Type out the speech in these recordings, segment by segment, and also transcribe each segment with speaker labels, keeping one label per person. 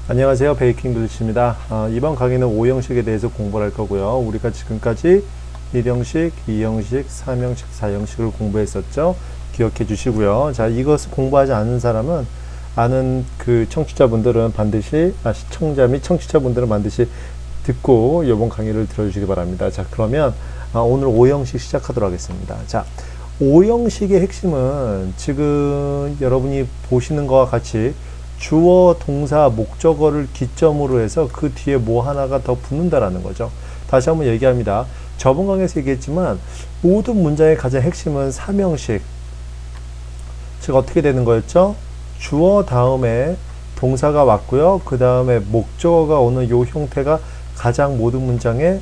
Speaker 1: 안녕하세요. 베이킹글리시입니다. 이번 강의는 5형식에 대해서 공부를 할 거고요. 우리가 지금까지 1형식, 2형식, 3형식, 4형식을 공부했었죠. 기억해 주시고요. 자, 이것을 공부하지 않은 사람은 아는 그 청취자분들은 반드시 시청자 및 청취자분들은 반드시 듣고 이번 강의를 들어주시기 바랍니다. 자, 그러면 오늘 5형식 시작하도록 하겠습니다. 자, 5형식의 핵심은 지금 여러분이 보시는 것과 같이 주어, 동사, 목적어를 기점으로 해서 그 뒤에 뭐 하나가 더 붙는다라는 거죠. 다시 한번 얘기합니다. 저번 강의에서 얘기했지만 모든 문장의 가장 핵심은 3형식. 즉 어떻게 되는 거였죠? 주어 다음에 동사가 왔고요. 그 다음에 목적어가 오는 요 형태가 가장 모든 문장의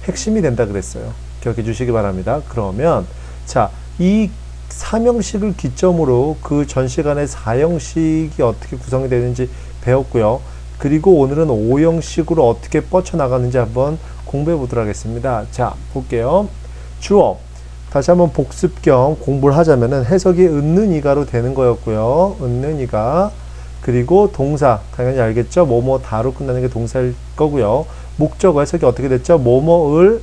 Speaker 1: 핵심이 된다 그랬어요. 기억해 주시기 바랍니다. 그러면 자, 이 3형식을 기점으로 그 전 시간에 4형식이 어떻게 구성이 되는지 배웠고요. 그리고 오늘은 5형식으로 어떻게 뻗쳐나가는지 한번 공부해 보도록 하겠습니다. 자, 볼게요. 주어. 다시 한번 복습 겸 공부를 하자면은 해석이 있는 이가로 되는 거였고요. 있는 이가. 그리고 동사. 당연히 알겠죠? 뭐뭐 다로 끝나는 게 동사일 거고요. 목적어 해석이 어떻게 됐죠? 뭐뭐을,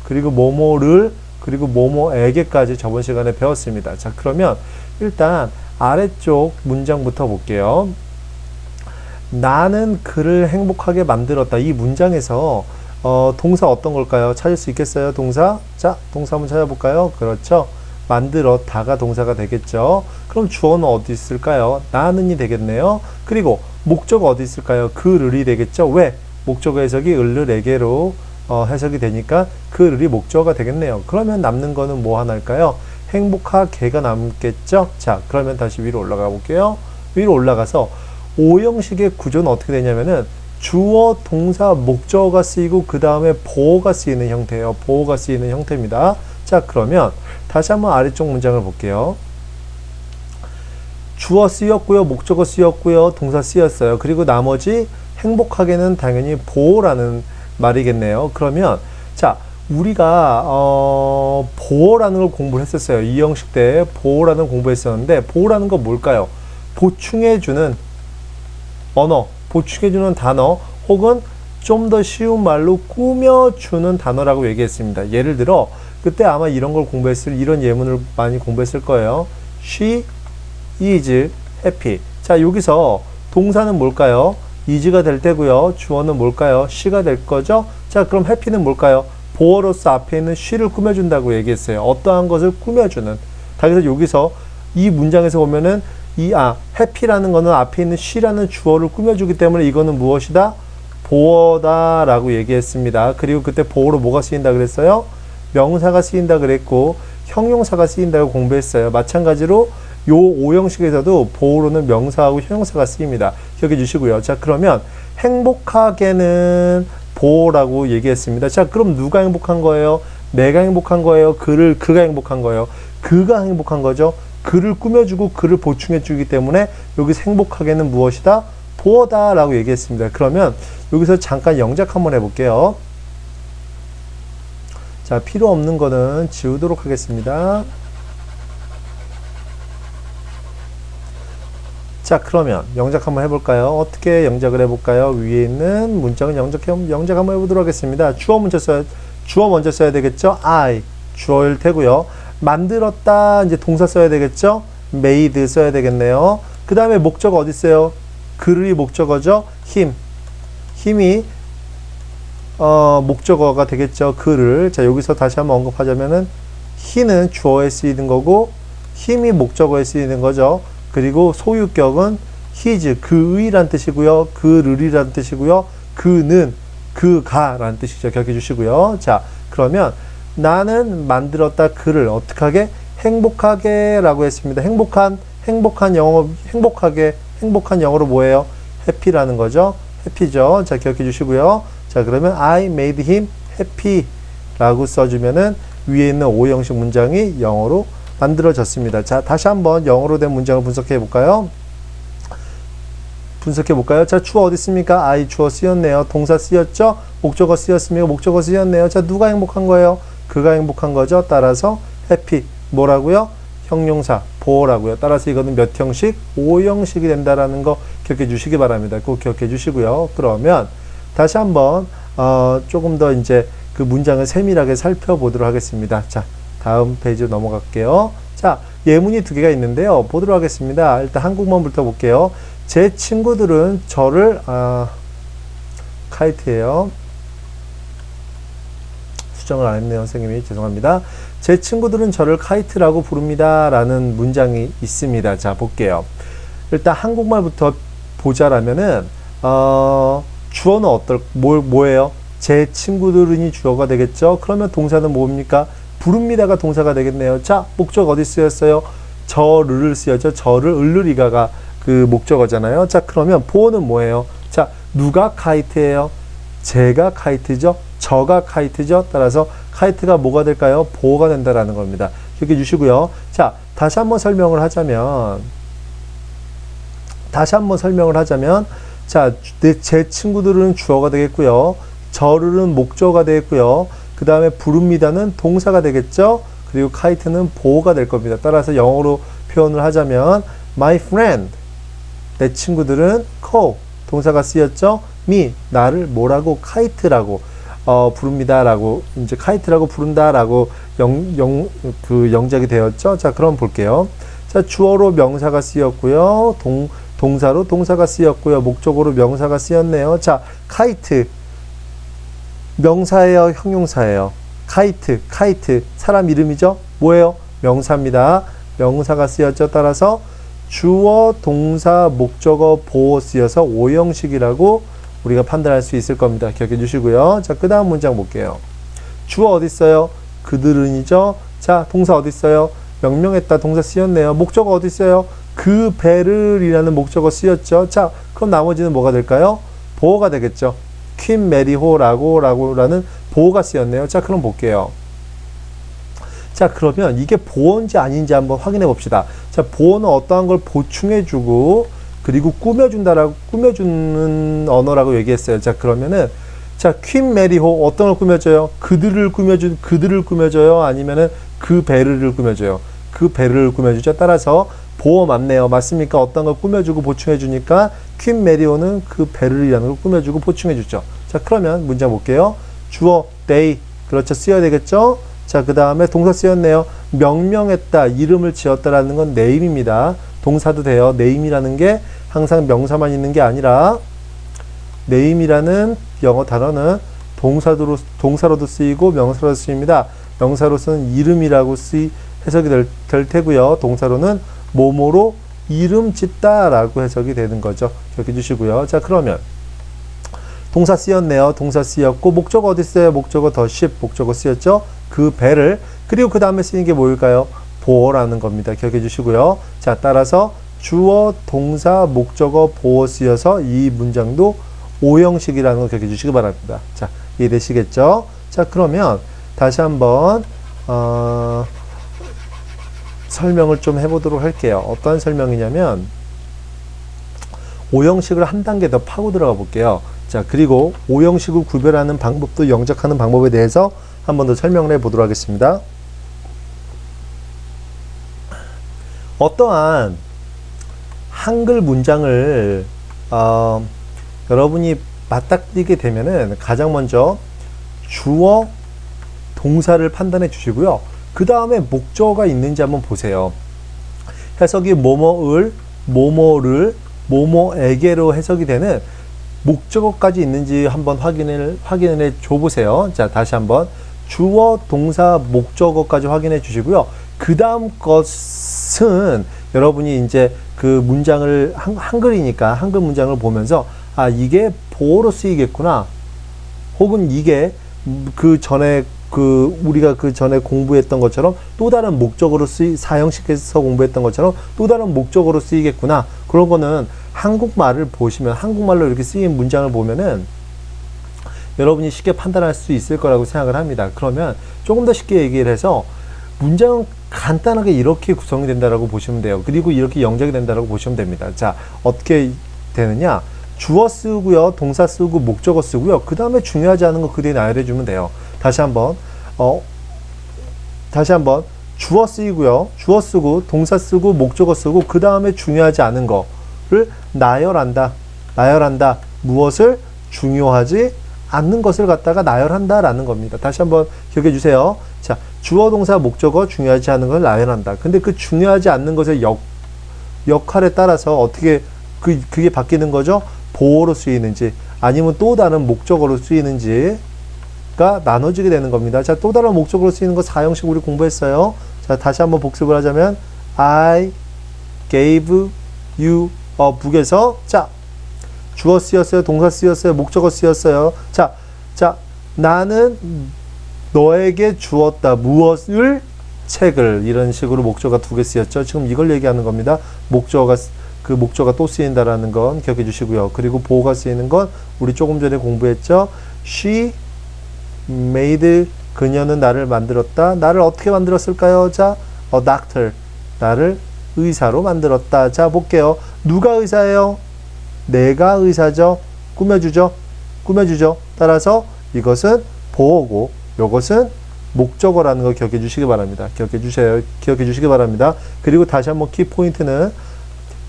Speaker 1: 그리고 뭐뭐를, 그리고 뭐뭐에게까지 저번 시간에 배웠습니다. 자, 그러면 일단 아래쪽 문장부터 볼게요. 나는 그를 행복하게 만들었다. 이 문장에서 동사 어떤 걸까요? 찾을 수 있겠어요? 동사? 자, 동사 한번 찾아볼까요? 그렇죠. 만들었다가 동사가 되겠죠. 그럼 주어는 어디 있을까요? 나는이 되겠네요. 그리고 목적어 어디 있을까요? 그를이 되겠죠. 왜? 목적어 해석이 을을에게로 해석이 되니까 그를이 목적어가 되겠네요. 그러면 남는 거는 뭐 하나일까요? 행복하게가 남겠죠? 자, 그러면 다시 위로 올라가 볼게요. 위로 올라가서 5형식의 구조는 어떻게 되냐면은 주어, 동사, 목적어가 쓰이고 그 다음에 보어가 쓰이는 형태예요. 보어가 쓰이는 형태입니다. 자, 그러면 다시 한번 아래쪽 문장을 볼게요. 주어 쓰였고요. 목적어 쓰였고요. 동사 쓰였어요. 그리고 나머지 행복하게는 당연히 보어라는 말이겠네요. 그러면 자, 우리가 보어라는 걸 공부를 했었어요. 2형식 때 보어라는 공부했었는데 보어라는 건 뭘까요? 보충해주는 언어, 보충해주는 단어 혹은 좀 더 쉬운 말로 꾸며주는 단어라고 얘기했습니다. 예를 들어 그때 아마 이런 걸 이런 예문을 많이 공부했을 거예요. She is happy. 자, 여기서 동사는 뭘까요? is가 될 때고요. 주어는 뭘까요? she가 될 거죠. 자, 그럼 happy는 뭘까요? 보어로서 앞에 있는 she를 꾸며준다고 얘기했어요. 어떠한 것을 꾸며주는. 그래서 여기서 이 문장에서 보면은 happy라는 거는 앞에 있는 she라는 주어를 꾸며주기 때문에 이거는 무엇이다? 보어다라고 얘기했습니다. 그리고 그때 보어로 뭐가 쓰인다 그랬어요? 명사가 쓰인다 그랬고 형용사가 쓰인다고 공부했어요. 마찬가지로 요 5형식에서도 보어로는 명사하고 형용사가 쓰입니다. 기억해 주시고요. 자, 그러면 행복하게는 보어라고 얘기했습니다. 자, 그럼 누가 행복한 거예요? 내가 행복한 거예요? 그가 행복한 거예요? 그가 행복한 거죠. 그를 꾸며주고 그를 보충해주기 때문에 여기서 행복하게는 무엇이다? 보어다라고 얘기했습니다. 그러면 여기서 잠깐 영작 한번 해볼게요. 자, 필요 없는 거는 지우도록 하겠습니다. 자, 그러면 영작 한번 해볼까요? 어떻게 영작을 해볼까요? 위에 있는 문장은 영작 한번 해보도록 하겠습니다. 주어 먼저 써야 되겠죠? I, 주어일 테고요. 만들었다, 이제 동사 써야 되겠죠? made 써야 되겠네요. 그 다음에 목적어 어디 있어요? 그를 목적어죠? 힘이 목적어가 되겠죠? 그를. 자, 여기서 다시 한번 언급하자면은 he는 주어에 쓰이는 거고 힘이 목적어에 쓰이는 거죠. 그리고 소유격은 his, 그의란 뜻이고요. 그를이란 뜻이고요. 그는, 그가라는 뜻이죠. 기억해 주시고요. 자, 그러면 나는 만들었다 그를 어떻게 하게? 행복하게 라고 했습니다. 행복한 영어로 뭐예요? happy라는 거죠. happy죠. 자, 기억해 주시고요. 자, 그러면 I made him happy 라고 써주면은 위에 있는 5형식 문장이 영어로 만들어졌습니다. 자, 다시 한번 영어로 된 문장을 분석해 볼까요? 자, 주어 어디 있습니까? I, 주어 쓰였네요. 동사 쓰였죠? 목적어 쓰였습니까? 목적어 쓰였네요. 자, 누가 행복한 거예요? 그가 행복한 거죠. 따라서 happy. 뭐라고요? 형용사 보어라고요. 따라서 이거는 몇 형식? 5형식이 된다라는 거 기억해 주시기 바랍니다. 꼭 기억해 주시고요. 그러면 다시 한번 조금 더 이제 그 문장을 세밀하게 살펴보도록 하겠습니다. 자, 다음 페이지로 넘어갈게요. 자, 예문이 두 개가 있는데요. 보도록 하겠습니다. 일단 한국문부터 볼게요. 제 친구들은 저를 카이트예요. 수정을 안 했네요. 선생님이 죄송합니다. 제 친구들은 저를 카이트라고 부릅니다. 라는 문장이 있습니다. 자, 볼게요. 일단 한국말부터 보자라면은 주어는 뭐예요? 제 친구들은이 주어가 되겠죠. 그러면 동사는 뭡니까? 부릅니다가 동사가 되겠네요. 자, 목적 어디 쓰였어요? 저를 쓰였죠. 저를 을르리가가 그 목적어잖아요. 자, 그러면 보어는 뭐예요? 자, 누가 카이트예요? 제가 카이트죠. 저가 카이트죠. 따라서 카이트가 뭐가 될까요? 보어가 된다라는 겁니다. 기억해 주시고요. 자, 다시 한번 설명을 하자면 자, 제 친구들은 주어가 되겠고요. 저를은 목적어가 되겠고요. 그 다음에 부릅니다는 동사가 되겠죠. 그리고 카이트는 보어가 될 겁니다. 따라서 영어로 표현을 하자면 my friend, 내 친구들은 call, 동사가 쓰였죠. me, 나를 뭐라고? 카이트라고 부릅니다라고, 이제 카이트라고 부른다라고 영작이 되었죠. 자, 그럼 볼게요. 자, 주어로 명사가 쓰였고요. 동사로 동사가 쓰였고요. 목적어로 명사가 쓰였네요. 자, 카이트 명사예요, 형용사예요? 카이트 사람 이름이죠? 뭐예요? 명사입니다. 명사가 쓰였죠. 따라서 주어, 동사, 목적어, 보어 쓰여서 5형식이라고 우리가 판단할 수 있을 겁니다. 기억해 주시고요. 자, 그 다음 문장 볼게요. 주어 어디 있어요? 그들은이죠. 자, 동사 어디 있어요? 명명했다 동사 쓰였네요. 목적어 어디 있어요? 그 배를이라는 목적어 쓰였죠. 자, 그럼 나머지는 뭐가 될까요? 보어가 되겠죠. 퀸 메리호라는 보어가 쓰였네요. 자, 그럼 볼게요. 자, 그러면 이게 보어인지 아닌지 한번 확인해 봅시다. 자, 보어는 어떠한 걸 보충해주고 그리고 꾸며주는 언어라고 얘기했어요. 자, 그러면은 자, 퀸 메리호 어떤 걸 꾸며줘요? 그들을 꾸며줘요? 아니면은 그 배를 꾸며줘요? 그 배를 꾸며주죠. 따라서 보어 맞네요. 맞습니까? 어떤 걸 꾸며주고 보충해주니까 퀸 메리오는 그 배를이라는 걸 꾸며주고 보충해주죠. 자, 그러면 문장 볼게요. 주어 they, 그렇죠. 쓰여야 되겠죠. 자, 그 다음에 동사 쓰였네요. 명명했다, 이름을 지었다라는 건 name입니다. 동사도 돼요. name이라는 게 항상 명사만 있는 게 아니라 name이라는 영어 단어는 동사로도 쓰이고 명사로도 쓰입니다. 명사로서는 이름이라고 해석이 될 테고요. 동사로는 뭐뭐로 이름 짓다 라고 해석이 되는 거죠. 기억해 주시고요. 자, 그러면 동사 쓰였네요. 동사 쓰였고 목적어 어디 있어요? 목적어 더 ship, 목적어 쓰였죠. 그 배를, 그리고 그 다음에 쓰인 게 뭘까요? 보어라는 겁니다. 기억해 주시고요. 자, 따라서 주어, 동사, 목적어, 보어 쓰여서 이 문장도 5형식이라는 거 기억해 주시기 바랍니다. 자, 이해되시겠죠? 자, 그러면 다시 한번 설명을 좀 해보도록 할게요. 어떤 설명이냐면 5형식을 한 단계 더 파고 들어가 볼게요. 자, 그리고 5형식을 구별하는 방법도 영작하는 방법에 대해서 한 번 더 설명을 해보도록 하겠습니다. 어떠한 한글 문장을 여러분이 맞닥뜨리게 되면은 가장 먼저 주어, 동사를 판단해 주시고요. 그 다음에 목적어가 있는지 한번 보세요. 해석이 뭐뭐을, 뭐뭐를, 뭐뭐에게로 해석이 되는 목적어까지 있는지 한번 확인을 해 줘 보세요. 자, 다시 한번 주어, 동사, 목적어까지 확인해 주시고요. 그 다음 것은 여러분이 이제 그 문장을 한글이니까 한글 문장을 보면서 아, 이게 보어로 쓰이겠구나. 혹은 이게 그 전에 우리가 그 전에 공부했던 것처럼 또 다른 목적으로 사형식에서 공부했던 것처럼 또 다른 목적으로 쓰이겠구나. 그런 거는 한국말을 보시면, 한국말로 이렇게 쓰인 문장을 보면은 여러분이 쉽게 판단할 수 있을 거라고 생각을 합니다. 그러면 조금 더 쉽게 얘기를 해서 문장은 간단하게 이렇게 구성이 된다라고 보시면 돼요. 그리고 이렇게 영작이 된다라고 보시면 됩니다. 자, 어떻게 되느냐? 주어 쓰고요, 동사 쓰고, 목적어 쓰고요. 그 다음에 중요하지 않은 거 그 뒤에 나열해 주면 돼요. 다시 한번 주어 쓰이고요. 주어 쓰고 동사 쓰고 목적어 쓰고 그 다음에 중요하지 않은 거를 나열한다. 나열한다. 무엇을? 중요하지 않는 것을 갖다가 나열한다 라는 겁니다. 다시 한번 기억해 주세요. 자, 주어 동사 목적어 중요하지 않은 걸 나열한다. 근데 그 중요하지 않는 것의 역할에 따라서 어떻게 그게 바뀌는 거죠? 보어로 쓰이는지 아니면 또 다른 목적어로 쓰이는지가 나눠지게 되는 겁니다. 자, 또 다른 목적어로 쓰이는 거 4형식 우리 공부했어요. 자, 다시 한번 복습을 하자면 I gave you a book에서 자, 주어 쓰였어요. 동사 쓰였어요. 목적어 쓰였어요. 자, 나는 너에게 주었다. 무엇을? 책을. 이런 식으로 목적어가 2개 쓰였죠. 지금 이걸 얘기하는 겁니다. 목적어가 또 쓰인다라는 건 기억해 주시고요. 그리고 보어가 쓰이는 건 우리 조금 전에 공부했죠. She made, 그녀는 나를 만들었다. 나를 어떻게 만들었을까요? 자, a doctor. 나를 의사로 만들었다. 자, 볼게요. 누가 의사예요? 내가 의사죠. 꾸며주죠. 따라서 이것은 보어고 이것은 목적어라는 거 기억해 주시기 바랍니다. 기억해 주시기 바랍니다. 그리고 다시 한번 키포인트는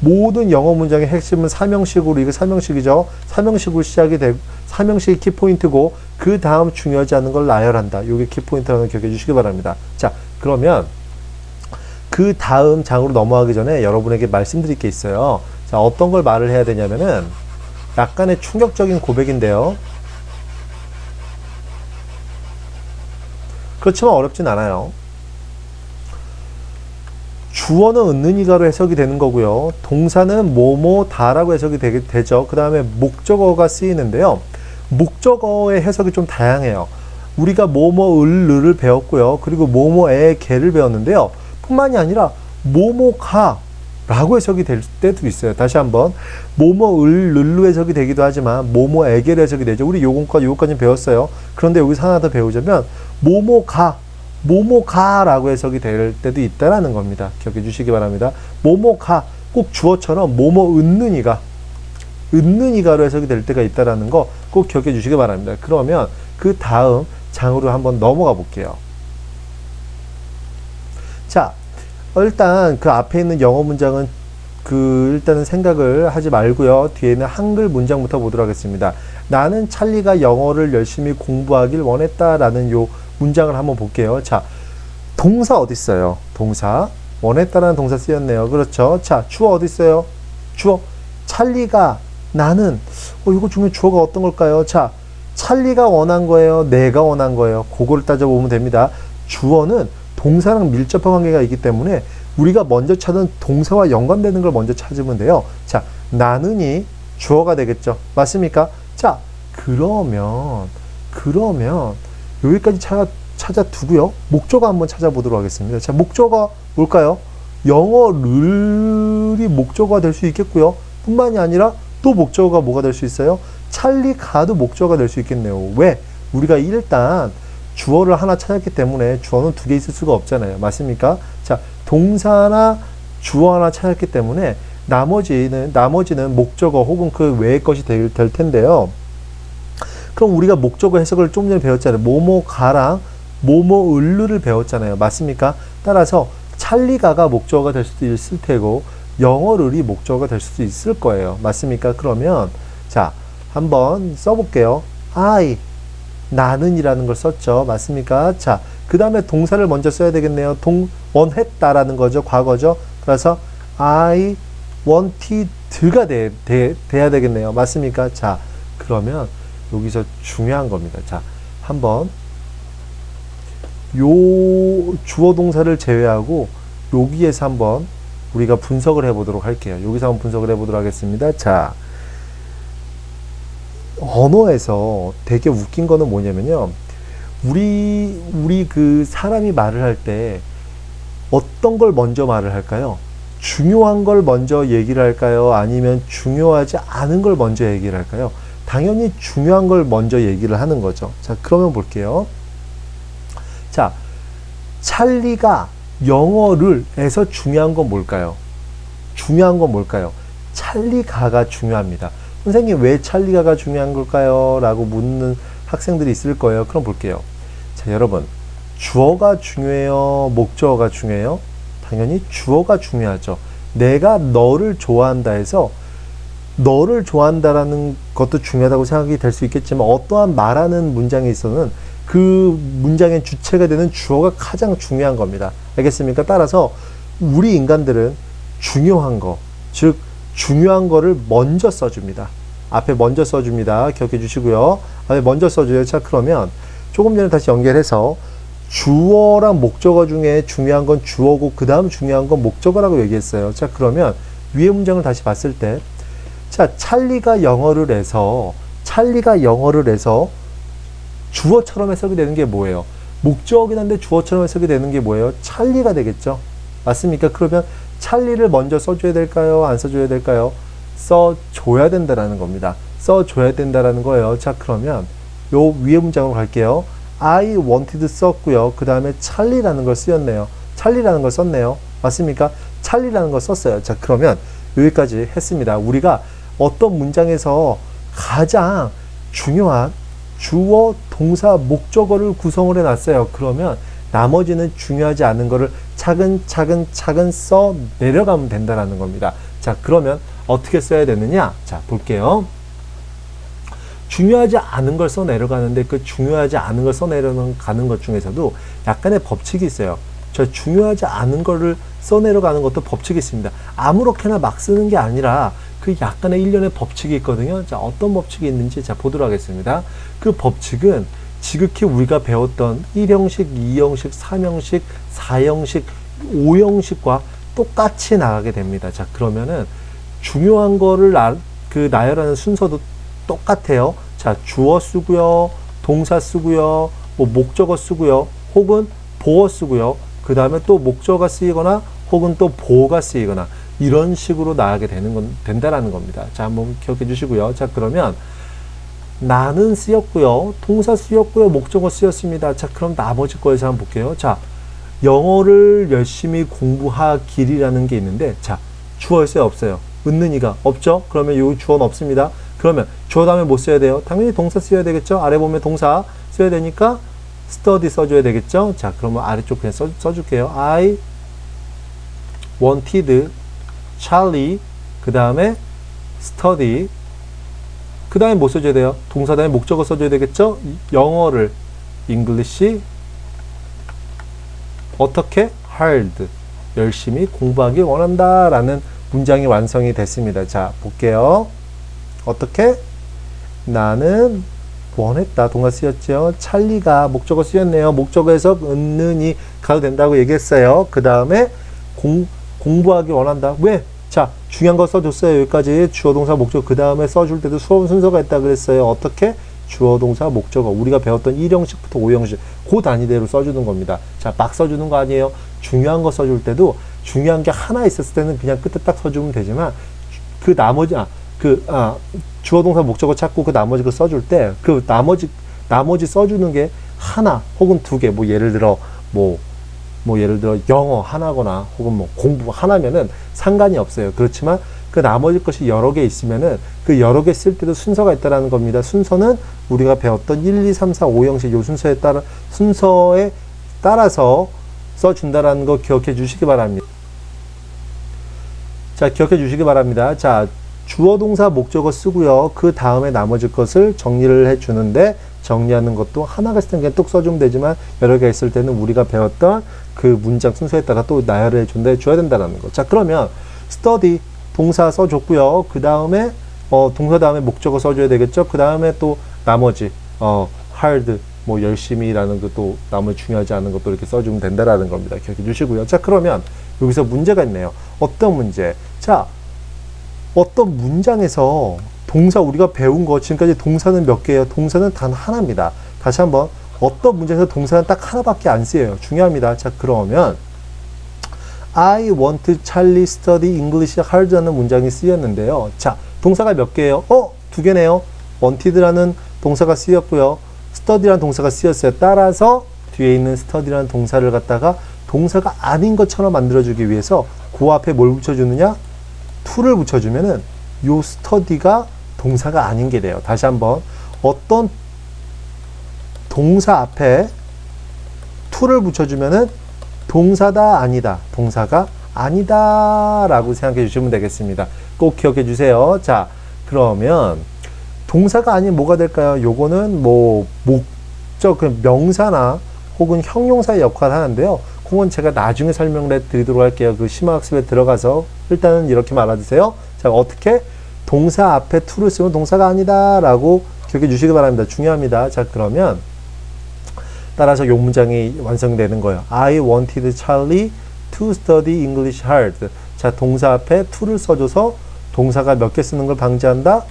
Speaker 1: 모든 영어 문장의 핵심은 3형식으로, 이거 3형식이죠. 3형식으로 시작이 되고 3형식이 키포인트고 그 다음 중요하지 않은 걸 나열한다. 이게 키포인트라는 걸 기억해 주시기 바랍니다. 자, 그러면 그 다음 장으로 넘어가기 전에 여러분에게 말씀드릴 게 있어요. 자, 어떤 걸 말을 해야 되냐면은 약간의 충격적인 고백인데요. 그렇지만 어렵진 않아요. 주어는 은는이가로 해석이 되는 거고요. 동사는 뭐뭐다라고 해석이 되죠. 그 다음에 목적어가 쓰이는데요. 목적어의 해석이 좀 다양해요. 우리가 뭐뭐을를 배웠고요. 그리고 뭐뭐의 개를 배웠는데요. 뿐만이 아니라 뭐뭐가 라고 해석이 될 때도 있어요. 다시 한번 뭐뭐을로 해석이 되기도 하지만 뭐뭐에게로 해석이 되죠. 우리 요거까지 배웠어요. 그런데 여기서 하나 더 배우자면 뭐뭐가라고 해석이 될 때도 있다라는 겁니다. 기억해 주시기 바랍니다. 뭐뭐가 꼭 주어처럼 은는이가로 해석이 될 때가 있다라는 거 꼭 기억해 주시기 바랍니다. 그러면 그 다음 장으로 한번 넘어가 볼게요. 자, 일단 그 앞에 있는 영어 문장은 일단은 생각을 하지 말고요. 뒤에는 한글 문장부터 보도록 하겠습니다. 나는 찰리가 영어를 열심히 공부하길 원했다라는 요 문장을 한번 볼게요. 자, 동사 어디 있어요? 동사. 원했다라는 동사 쓰였네요. 그렇죠. 자, 주어 어디 있어요? 주어. 찰리가, 나는. 이거 중에 주어가 어떤 걸까요? 자, 찰리가 원한 거예요? 내가 원한 거예요? 그거를 따져보면 됩니다. 주어는 동사랑 밀접한 관계가 있기 때문에 우리가 먼저 찾은 동사와 연관되는 걸 먼저 찾으면 돼요. 자, 나는이 주어가 되겠죠. 맞습니까? 자, 그러면 여기까지 찾아두고요. 목적어 한번 찾아보도록 하겠습니다. 자, 목적어 뭘까요? 영어를이 목적어가 될 수 있겠고요. 뿐만이 아니라 또 목적어가 뭐가 될 수 있어요? 찰리가도 목적어가 될 수 있겠네요. 왜? 우리가 일단 주어를 하나 찾았기 때문에 주어는 2개 있을 수가 없잖아요. 맞습니까? 자, 동사나 주어 하나 찾았기 때문에 나머지는 목적어 혹은 그 외의 것이 될 텐데요. 그럼 우리가 목적어 해석을 좀 전에 배웠잖아요. 뭐뭐가랑 뭐뭐을를 배웠잖아요. 맞습니까? 따라서 찰리가가 목적어가 될 수도 있을 테고 영어를이 목적어가 될 수도 있을 거예요. 맞습니까? 그러면 자, 한번 써볼게요. 나는이라는 걸 썼죠. 맞습니까? 자, 그 다음에 동사를 먼저 써야 되겠네요. 원했다라는 거죠. 과거죠. 그래서 I wanted가 돼야 되겠네요. 맞습니까? 자, 그러면 여기서 중요한 겁니다. 자, 한번 요 주어 동사를 제외하고 여기에서 한번 우리가 분석을 해보도록 할게요. 여기서 한번 분석을 해보도록 하겠습니다. 자, 언어에서 되게 웃긴 거는 뭐냐면요. 우리 그 사람이 말을 할 때 어떤 걸 먼저 말을 할까요? 중요한 걸 먼저 얘기를 할까요? 아니면 중요하지 않은 걸 먼저 얘기를 할까요? 당연히 중요한 걸 먼저 얘기를 하는 거죠. 자, 그러면 볼게요. 자, 찰리가 영어를에서 중요한 건 뭘까요? 찰리가가 중요합니다. 선생님, 왜 찰리가가 중요한 걸까요? 라고 묻는 학생들이 있을 거예요. 그럼 볼게요. 자, 여러분, 주어가 중요해요? 목적어가 중요해요? 당연히 주어가 중요하죠. 내가 너를 좋아한다 해서 너를 좋아한다라는 것도 중요하다고 생각이 될 수 있겠지만 어떠한 말하는 문장에 있어서는 그 문장의 주체가 되는 주어가 가장 중요한 겁니다. 알겠습니까? 따라서 우리 인간들은 중요한 거, 즉 중요한 거를 먼저 써줍니다. 앞에 먼저 써줍니다. 기억해 주시고요. 앞에 먼저 써줘요. 자, 그러면 조금 전에 다시 연결해서 주어랑 목적어 중에 중요한 건 주어고 그 다음 중요한 건 목적어라고 얘기했어요. 자, 그러면 위의 문장을 다시 봤을 때 자, 찰리가 영어를 해서 주어처럼 해석이 되는 게 뭐예요? 목적어긴 한데 주어처럼 해석이 되는 게 뭐예요? 찰리가 되겠죠? 맞습니까? 그러면 찰리를 먼저 써줘야 될까요? 안 써줘야 될까요? 써줘야 된다라는 겁니다. 써줘야 된다라는 거예요. 자, 그러면 요 위의 문장으로 갈게요. I wanted 썼고요. 그 다음에 찰리라는 걸 쓰였네요. 찰리라는 걸 썼네요. 맞습니까? 찰리라는 걸 썼어요. 자, 그러면 여기까지 했습니다. 우리가 어떤 문장에서 가장 중요한 주어, 동사, 목적어를 구성을 해놨어요. 그러면 나머지는 중요하지 않은 거를 차근차근 써 내려가면 된다는 겁니다. 자, 그러면 어떻게 써야 되느냐? 자, 볼게요. 중요하지 않은 걸 써 내려가는데 그 중요하지 않은 걸 써 내려가는 것 중에서도 약간의 법칙이 있어요. 저 중요하지 않은 거를 써 내려가는 것도 법칙이 있습니다. 아무렇게나 막 쓰는 게 아니라 그 약간의 일련의 법칙이 있거든요. 자, 어떤 법칙이 있는지 자, 보도록 하겠습니다. 그 법칙은 지극히 우리가 배웠던 1형식, 2형식, 3형식, 4형식, 5형식과 똑같이 나가게 됩니다. 자, 그러면은 중요한 거를 나열하는 순서도 똑같아요. 자, 주어 쓰고요, 동사 쓰고요, 뭐 목적어 쓰고요, 혹은 보어 쓰고요. 그 다음에 또 목적어가 쓰이거나 혹은 또 보어가 쓰이거나 이런 식으로 나가게 된다라는 겁니다. 자, 한번 기억해 주시고요. 자, 그러면 나는 쓰였고요, 동사 쓰였고요, 목적어 쓰였습니다. 자, 그럼 나머지 거에서 한번 볼게요. 자, 영어를 열심히 공부하길이라는 게 있는데, 자, 주어 있어요, 없어요? 있는 이가 없죠? 그러면 요 주어는 없습니다. 그러면 주어 다음에 뭐 써야 돼요? 당연히 동사 써야 되겠죠? 아래 보면 동사 써야 되니까 study 써줘야 되겠죠? 자, 그러면 아래쪽 그냥 써줄게요. I wanted Charlie, 그 다음에 study, 그 다음에 뭐 써줘야 돼요? 동사 다음에 목적어 써줘야 되겠죠? 영어를 English 어떻게? hard, 열심히 공부하기 원한다 라는 문장이 완성이 됐습니다. 자, 볼게요. 어떻게? 나는 원했다. 동사 쓰였죠. 찰리가 목적어 쓰였네요. 목적어에서 은는이 가도 된다고 얘기했어요. 그 다음에 공부하기 원한다. 왜? 자, 중요한 거 써줬어요. 여기까지 주어, 동사, 목적어. 그 다음에 써줄 때도 수업 순서가 있다 그랬어요. 어떻게? 주어, 동사, 목적어. 우리가 배웠던 1형식부터 5형식. 그 단위대로 써주는 겁니다. 자, 막 써주는 거 아니에요. 중요한 거 써줄 때도 중요한 게 하나 있었을 때는 그냥 끝에 딱 써주면 되지만 그 나머지 주어, 동사, 목적어 찾고 그 나머지 거 써줄 때 그 나머지 써주는 게 하나 혹은 두 개, 뭐 예를 들어 영어 하나거나 혹은 뭐 공부 하나면은 상관이 없어요. 그렇지만 그 나머지 것이 여러 개 있으면은 그 여러 개 쓸 때도 순서가 있다라는 겁니다. 순서는 우리가 배웠던 1, 2, 3, 4, 5형식 요 순서에 따라서 써준다라는 거 기억해 주시기 바랍니다. 자, 기억해 주시기 바랍니다. 자, 주어, 동사, 목적어 쓰고요. 그 다음에 나머지 것을 정리를 해 주는데 정리하는 것도 하나가 있을 때는 그냥 뚝 써주면 되지만 여러 개 있을 때는 우리가 배웠던 그 문장 순서에 따라 또 나열을 해줘야 된다는 거. 자, 그러면 study 동사 써줬고요. 그 다음에 동사 다음에 목적어 써줘야 되겠죠. 그 다음에 또 나머지 hard 뭐 열심히라는 것도 나머지 중요하지 않은 것도 이렇게 써주면 된다라는 겁니다. 기억해 주시고요. 자, 그러면 여기서 문제가 있네요. 어떤 문제? 자, 어떤 문장에서 동사 우리가 배운 거 지금까지 동사는 몇 개예요? 동사는 단 하나입니다. 다시 한번 어떤 문장에서 동사는 딱 하나밖에 안 쓰여요. 중요합니다. 자, 그러면 I want Charlie study English hard라는 문장이 쓰였는데요. 자, 동사가 몇 개예요? 두 개네요. wanted라는 동사가 쓰였고요. study라는 동사가 쓰였어요. 따라서 뒤에 있는 study라는 동사를 갖다가 동사가 아닌 것처럼 만들어주기 위해서 그 앞에 뭘 붙여주느냐? to를 붙여주면은 요 study가 동사가 아닌 게 돼요. 다시 한번 어떤 동사 앞에 to를 붙여주면은 동사다 아니다. 동사가 아니다 라고 생각해 주시면 되겠습니다. 꼭 기억해 주세요. 자, 그러면 동사가 아닌 뭐가 될까요? 요거는 뭐 목적, 명사나 혹은 형용사의 역할을 하는데요. 그건 제가 나중에 설명을 드리도록 할게요. 그 심화학습에 들어가서 일단은 이렇게 말아주세요. 자, 어떻게? 동사 앞에 to를 쓰면 동사가 아니다 라고 기억해 주시기 바랍니다. 중요합니다. 자, 그러면 따라서 요 문장이 완성되는 거예요. I wanted Charlie to study English hard. 자, 동사 앞에 to를 써줘서 동사가 몇 개 쓰는 걸 방지한다?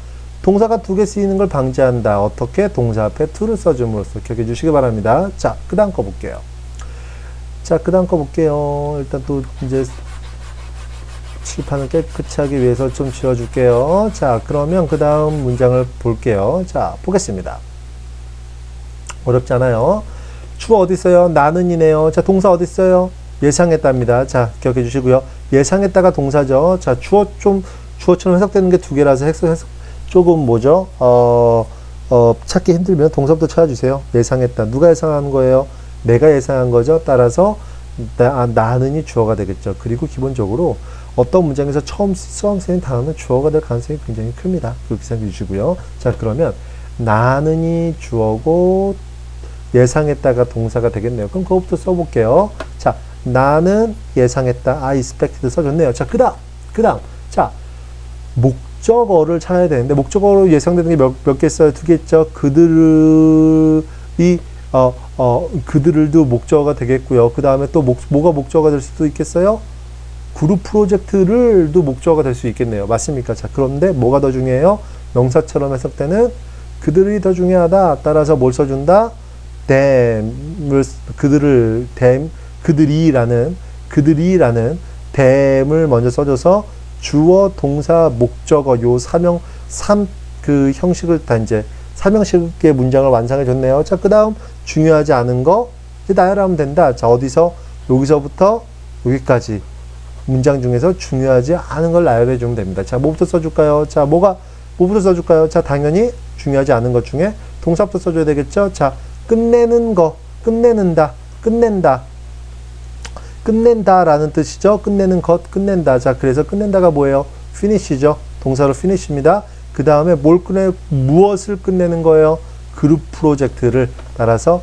Speaker 1: 동사가 2개 쓰이는 걸 방지한다. 어떻게? 동사 앞에 to를 써줌으로써 기억해 주시기 바랍니다. 자, 그 다음 거 볼게요. 자, 그 다음 거 볼게요. 일단 또 이제 칠판을 깨끗이 하기 위해서 좀 지워줄게요. 자, 그러면 그 다음 문장을 볼게요. 자, 보겠습니다. 어렵지 않아요. 주어 어디 있어요? 나는이네요. 자, 동사 어디 있어요? 예상했답니다. 자, 기억해 주시고요. 예상했다가 동사죠. 자, 주어처럼 해석되는 게 2개라서 해석 조금 뭐죠? 찾기 힘들면 동사부터 찾아주세요. 예상했다. 누가 예상한 거예요? 내가 예상한 거죠. 따라서 나는이 주어가 되겠죠. 그리고 기본적으로 어떤 문장에서 처음 쓰는 단어는 주어가 될 가능성이 굉장히 큽니다. 그렇게 생각해 주시고요. 자, 그러면 나는이 주어고 예상했다가 동사가 되겠네요. 그럼 그것부터 써볼게요. 자, 나는 예상했다. I expected 써줬네요. 자, 그 다음. 자, 목적어를 찾아야 되는데, 목적어로 예상되는 게 몇 개 있어요? 2개 있죠? 그들을도 목적어가 되겠고요. 그 다음에 또 뭐가 목적어가 될 수도 있겠어요? 그룹 프로젝트를도 목적어가 될 수 있겠네요. 맞습니까? 자, 그런데 뭐가 더 중요해요? 명사처럼 해석되는 그들이 더 중요하다. 따라서 뭘 써준다? 그들이라는 them을 먼저 써줘서 주어, 동사, 목적어 요 그 형식을 다 이제 3형식의 문장을 완성해 줬네요. 자, 그 다음 중요하지 않은 거 이제 나열하면 된다. 자, 여기서부터 여기까지 문장 중에서 중요하지 않은 걸 나열해 주면 됩니다. 자, 뭐부터 써줄까요? 자, 뭐부터 써줄까요? 자, 당연히 중요하지 않은 것 중에 동사부터 써줘야 되겠죠? 자, 끝내는 거, 끝낸다라는 뜻이죠. 끝내는 것, 끝낸다. 자, 그래서 끝낸다가 뭐예요? finish죠. 동사로 finish입니다. 그 다음에 무엇을 끝내는 거예요? 그룹 프로젝트를. 따라서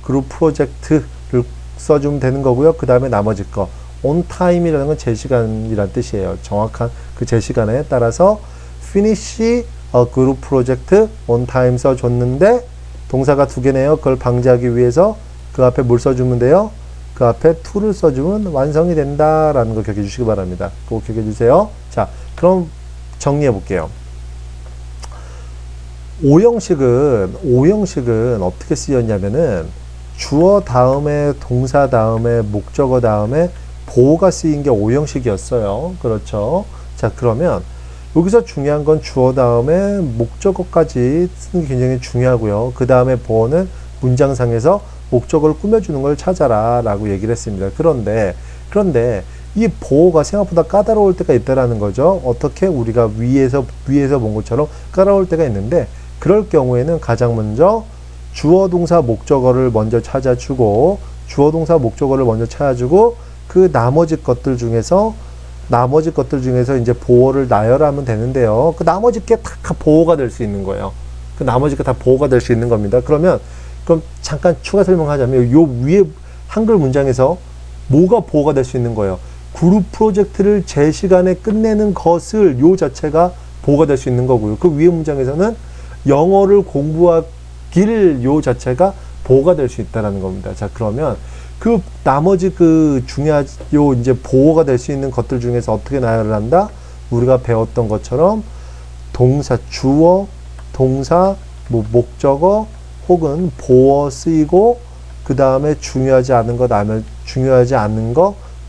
Speaker 1: 그룹 프로젝트를 써주면 되는 거고요. 그 다음에 나머지 거. on time이라는 건 제 시간이란 뜻이에요. 정확한 그 제 시간에 따라서 finish 그룹 프로젝트 on time 써줬는데 동사가 2개네요. 그걸 방지하기 위해서 그 앞에 뭘 써주면 돼요? 그 앞에 to를 써주면 완성이 된다라는 거 기억해 주시기 바랍니다. 꼭 기억해 주세요. 자, 그럼 정리해 볼게요. 오형식은 어떻게 쓰였냐면은 주어 다음에 동사 다음에 목적어 다음에 보어가 쓰인 게 오형식이었어요. 그렇죠. 자, 그러면 여기서 중요한 건 주어 다음에 목적어까지 쓰는 게 굉장히 중요하고요. 그 다음에 보어는 문장상에서 목적어를 꾸며주는 걸 찾아라 라고 얘기를 했습니다. 그런데 이 보어가 생각보다 까다로울 때가 있다라는 거죠. 어떻게? 우리가 위에서 본 것처럼 까다로울 때가 있는데 그럴 경우에는 가장 먼저 주어 동사 목적어를 먼저 찾아주고 그 나머지 것들 중에서 이제 보어를 나열하면 되는데요. 그 나머지 게 다 보어가 될 수 있는 거예요. 그 나머지 게 다 보어가 될 수 있는 겁니다. 그럼 잠깐 추가 설명하자면 요 위에 한글 문장에서 뭐가 보어가 될 수 있는 거예요? 그룹 프로젝트를 제 시간에 끝내는 것을 요 자체가 보어가 될 수 있는 거고요. 그 위에 문장에서는 영어를 공부하길 요 자체가 보어가 될 수 있다라는 겁니다. 자, 그러면 그 나머지 이제 보어가 될 수 있는 것들 중에서 어떻게 나열을 한다? 우리가 배웠던 것처럼 동사, 주어, 동사, 목적어 혹은 보어 쓰이고 그 다음에 중요하지 않은 거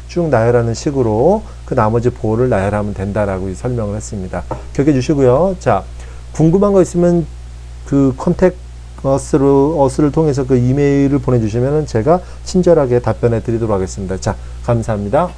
Speaker 1: 쭉 나열하는 식으로 그 나머지 보어를 나열하면 된다라고 설명을 했습니다. 기억해 주시고요. 자, 궁금한 거 있으면 그 컨택 어스를 통해서 그 이메일을 보내주시면 제가 친절하게 답변해 드리도록 하겠습니다. 자, 감사합니다.